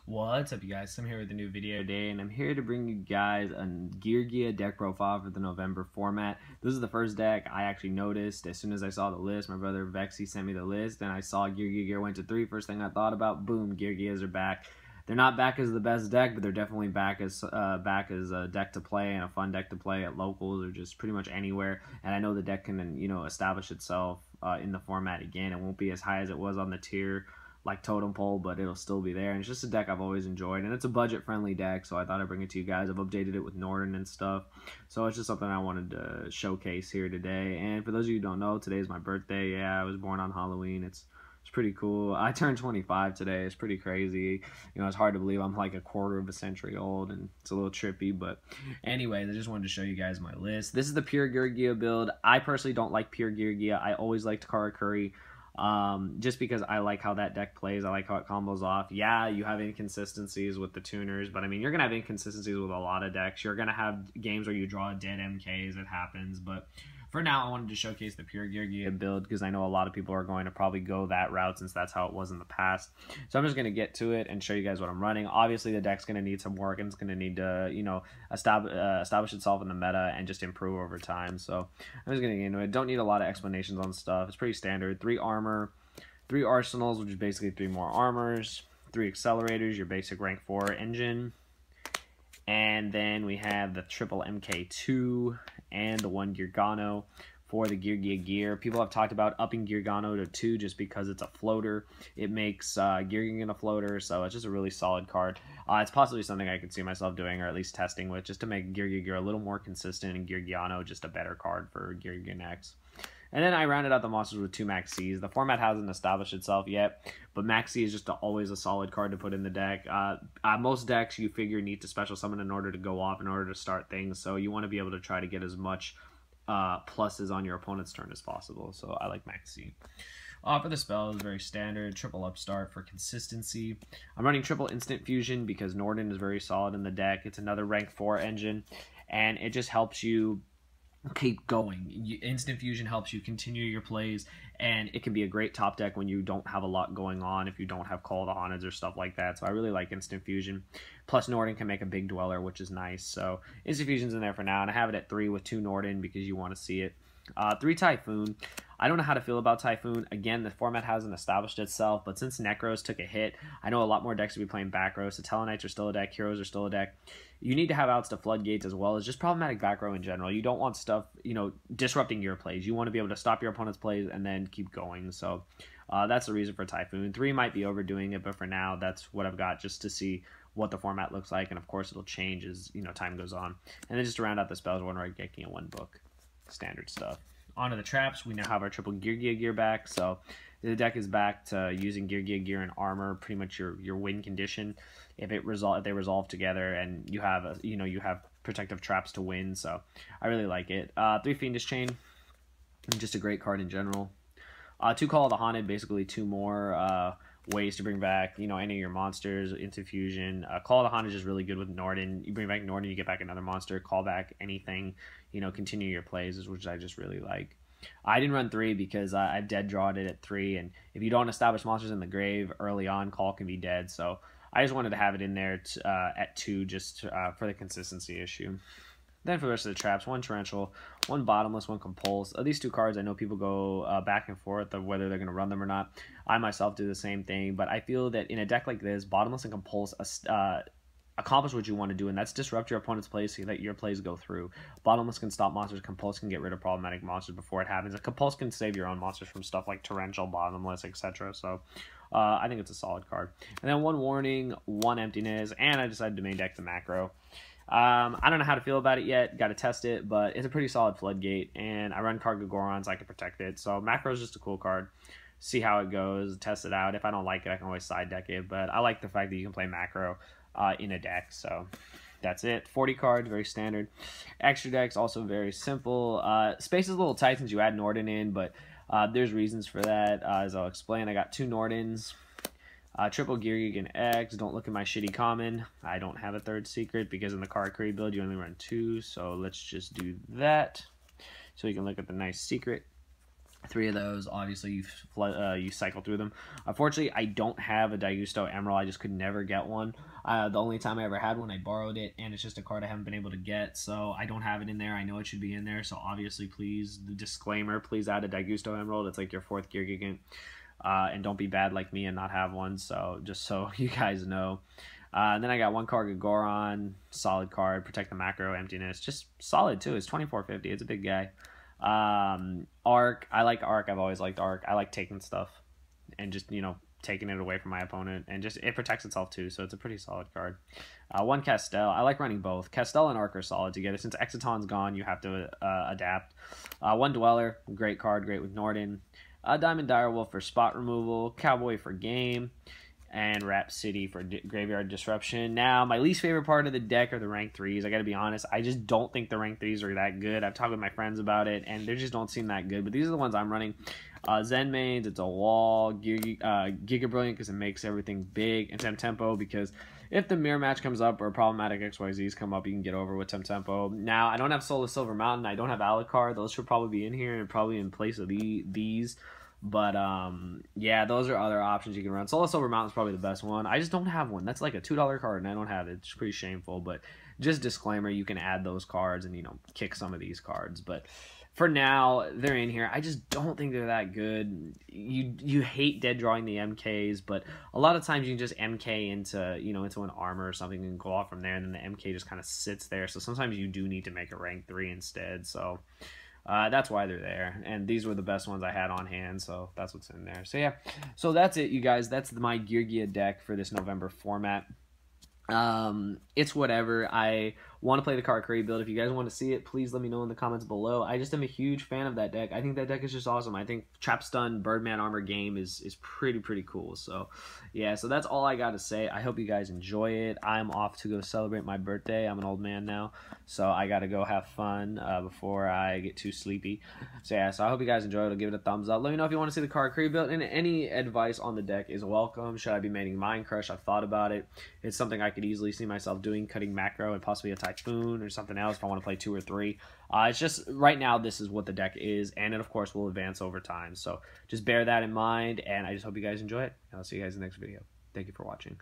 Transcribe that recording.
What's up, you guys? I'm here with a new video today, and I'm here to bring you guys a Geargia deck profile for the November format. This is the first deck I actually noticed as soon as I saw the list. My brother Vexy sent me the list, and I saw Geargia Gear went to 3. First thing I thought about, boom, Geargias are back. They're not back as the best deck, but they're definitely back as a deck to play and a fun deck to play at locals or just pretty much anywhere. And I know the deck can establish itself in the format again. It won't be as high as it was on the tier like Totem Pole, but it'll still be there. And it's just a deck I've always enjoyed, and it's a budget-friendly deck, so I thought I'd bring it to you guys. I've updated it with Norton and stuff, so it's just something I wanted to showcase here today. And for those of you who don't know, today is my birthday. Yeah, I was born on Halloween. It's pretty cool. I turned 25 today. It's pretty crazy. It's hard to believe I'm like a quarter of a century old, and it's a little trippy. But anyways, I just wanted to show you guys my list. This is the pure Geargia build. I personally don't like pure Geargia. I always liked Karakuri. Just because I like how that deck plays. I like how it combos off. Yeah, you have inconsistencies with the tuners, but I mean, you're going to have inconsistencies with a lot of decks. You're going to have games where you draw dead MKs. It happens, but for now, I wanted to showcase the pure Geargia build because I know a lot of people are going to probably go that route since that's how it was in the past. So I'm just going to get to it and show you guys what I'm running. Obviously, the deck's going to need some work, and it's going to need to, establish itself in the meta and just improve over time. So I'm just going to get into it. Don't need a lot of explanations on stuff. It's pretty standard. 3 armor, 3 arsenals, which is basically 3 more armors, 3 accelerators, your basic rank 4 engine. And then we have the triple MK2 and the 1 Geargano for the Geargia gear. People have talked about upping Geargano to 2 just because it's a floater. It makes Geargia a floater, so it's just a really solid card. It's possibly something I could see myself doing, or at least testing with, just to make Geargia gear a little more consistent and Geargiano just a better card for Geargia next. And then I rounded out the monsters with 2 Max Cs. The format hasn't established itself yet, but Max C is just always a solid card to put in the deck. Most decks you figure need to special summon in order to go off, in order to start things, so you want to be able to try to get as much pluses on your opponent's turn as possible, so I like Max C. For the spell, it's very standard. Triple Upstart for consistency. I'm running triple Instant Fusion because Norton is very solid in the deck. It's another rank 4 engine, and it just helps you keep going. Instant Fusion helps you continue your plays, and it can be a great top deck when you don't have a lot going on, if you don't have Call of the Haunted or stuff like that. So I really like Instant Fusion. Plus Norton can make a big Dweller, which is nice. So Instant Fusion's in there for now, and I have it at 3 with 2 Norton because you want to see it. 3 Typhoon. I don't know how to feel about Typhoon. Again, the format hasn't established itself, but since Necros took a hit, I know a lot more decks will be playing back row, so Tellarknights are still a deck, Heroes are still a deck. You need to have outs to Floodgates as well as just problematic back row in general. You don't want stuff, disrupting your plays. You want to be able to stop your opponent's plays and then keep going, so that's the reason for Typhoon. 3 might be overdoing it, but for now, that's what I've got just to see what the format looks like, and of course it'll change as time goes on. And then just to round out the spells, 1 Raigeki and 1 Book. Standard stuff. Onto the traps, we now have our triple Geargia gear back, so the deck is back to using Geargia gear and armor, pretty much your win condition. If they resolve together, and you have you have protective traps to win, so I really like it. 3 Fiendish Chain, just a great card in general. 2 Call of the Haunted, basically 2 more ways to bring back any of your monsters into fusion. Call of the Haunted is just really good with Norton. You bring back Norton, you get back another monster. Call back anything, continue your plays, which I just really like. I didn't run 3 because I've dead drawed it at 3, and if you don't establish monsters in the grave early on, Call can be dead, so I just wanted to have it in there at 2 just for the consistency issue. Then for the rest of the traps, 1 Torrential, 1 Bottomless, 1 Compulse. These 2 cards, I know people go back and forth of whether they're going to run them or not. I myself do the same thing, but I feel that in a deck like this, Bottomless and Compulse accomplish what you want to do, and that's disrupt your opponent's plays so that your plays go through. Bottomless can stop monsters, Compulse can get rid of problematic monsters before it happens. A Compulse can save your own monsters from stuff like Torrential, Bottomless, etc. So I think it's a solid card. And then 1 Warning, 1 Emptiness, and I decided to main deck the Macro. I don't know how to feel about it yet. Got to test it, but it's a pretty solid Floodgate, and I run Cargagorons. I can protect it, so Macro is just a cool card. See how it goes, test it out. If I don't like it, I can always side deck it, but I like the fact that you can play Macro in a deck, so that's it. 40 cards, very standard. Extra decks, also very simple. Space is a little tight since you add Norton in, but there's reasons for that, as I'll explain. I got 2 Nortons. Triple Geargia X, don't look at my shitty common. I don't have a 3rd secret because in the Karakuri build you only run 2, so let's just do that. So you can look at the nice secret. 3 of those, obviously, you cycle through them. Unfortunately, I don't have a Daigusto Emerald. I just could never get one. The only time I ever had one, I borrowed it, and it's just a card I haven't been able to get, so I don't have it in there. I know it should be in there, so obviously, please, the disclaimer, please add a Daigusto Emerald. It's like your 4th Gear Gigant. And don't be bad like me and not have one, so just so you guys know. And then I got 1 card Goron, solid card, protect the macro, emptiness, just solid too. It's 2450. It's a big guy. Arc, I like Arc. I've always liked Arc. I like taking stuff and just, you know, taking it away from my opponent, and just it protects itself too, so it's a pretty solid card. 1 Castel, I like running both. Castel and Arc are solid together. Since Exiton's gone, you have to adapt. 1 Dweller, great card, great with Norden. Diamond Direwolf for spot removal, Cowboy for game, and Rhapsody for graveyard disruption. Now, my least favorite part of the deck are the rank 3s. I gotta be honest, I just don't think the rank 3s are that good. I've talked with my friends about it, and they just don't seem that good, but these are the ones I'm running. Zen Mains, it's a wall, Giga Brilliant because it makes everything big, and Tempo because if the mirror match comes up or problematic XYZs come up, you can get over with Tempo. Now, I don't have Soul of Silver Mountain, I don't have Alucard. Those should probably be in here and probably in place of these. But, yeah, those are other options you can run. Soul of Silver Mountain is probably the best one. I just don't have one. That's like a $2 card, and I don't have it. It's pretty shameful, but just disclaimer, you can add those cards and, you know, kick some of these cards. But for now, they're in here. I just don't think they're that good. You hate dead drawing the MKs, but a lot of times you can just MK into, you know, into an armor or something and go off from there, and then the MK just kind of sits there. So sometimes you do need to make a rank 3 instead. So that's why they're there, and these were the best ones I had on hand, so that's what's in there. So yeah, so that's it, you guys. That's my Geargia deck for this November format. It's whatever. I want to play the Karakuri build. If you guys want to see it, please let me know in the comments below. I just am a huge fan of that deck. I think that deck is just awesome. I think Trap Stun Birdman Armor game is pretty cool. So yeah, so that's all I got to say. I hope you guys enjoy it. I'm off to go celebrate my birthday. I'm an old man now, so I got to go have fun before I get too sleepy. So yeah, so I hope you guys enjoy it. I'll give it a thumbs up. Let me know if you want to see the Karakuri build, and any advice on the deck is welcome. Should I be making Mind Crush? I've thought about it. It's something I could easily see myself doing, cutting macro and possibly a Typhoon or something else if I want to play 2 or 3. It's just right now this is what the deck is, and it of course will advance over time. So just bear that in mind, and I just hope you guys enjoy it. I'll see you guys in the next video. Thank you for watching.